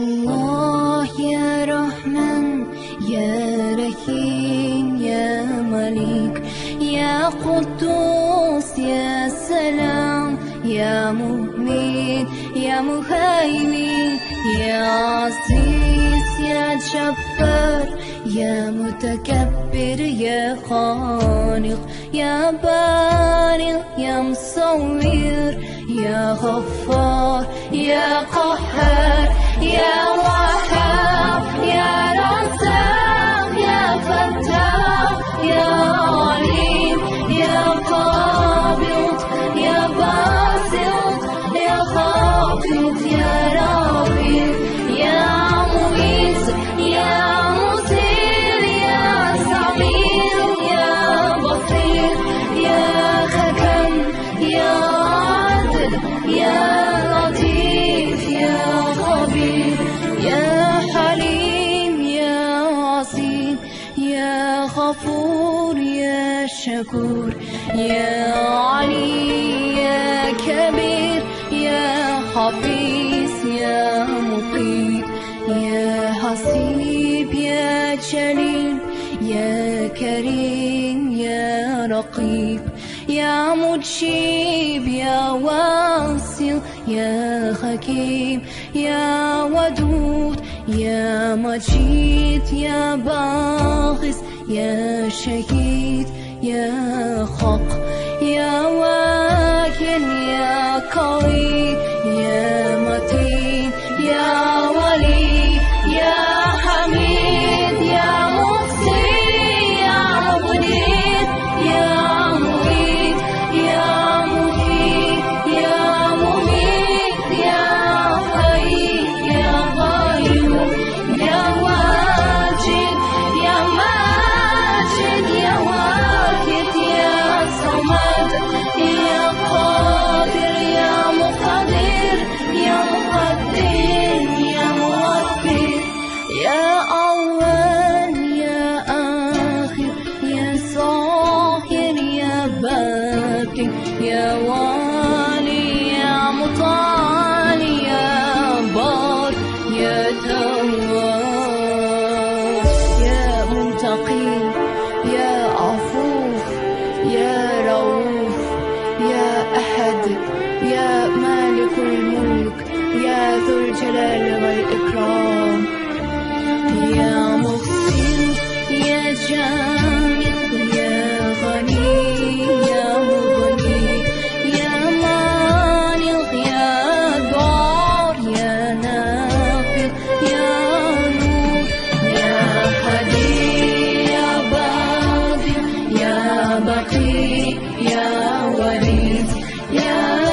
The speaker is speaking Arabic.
الله يا رحمن يا رحيم يا ملك يا قدوس يا سلام يا مؤمن يا مهيمن يا عزيز يا جبار يا متكبر يا خالق يا بارئ يا مصور يا غفار يا قهار يا وهاب يا رزاق يا فتاح يا عليم يا قابض يا باسط يا خافض يا رافع يا مميت يا مثير يا سميع يا بصير يا حكم يا عدل يا لطيف يا خبير يا حليم يا عظيم يا غفور يا شكور يا علي يا كبير يا حفيظ يا مقيت يا حسيب يا جليل يا كريم يا رقيب يا مجيب يا واسع يا حكيم يا ودود يا مجيد يا باعث يا شهيد يا حق يا واكل يا قوي يا متين يا ولي يا حميد يا مقصي يا مغني يا مغيث يا مجيب يا مميت يا حي يا قيوم يا واجد يا ماجد يا واحد يا صمد يا قادر يا مقتدر يا مقدم يا موفر يا أول يا آخر يا ظاهر يا باطن يا والي يا مطالي يا بار يا تواب يا منتقم يا عفوف يا رؤوف يا أحد يا مالك الملك يا ذو الجلال والإكرام يا محسن يا جامع يا غني يا مغني يا مانع يا ضار يا نافع يا نور يا هادي يا بادئ يا بقي يا وليد يا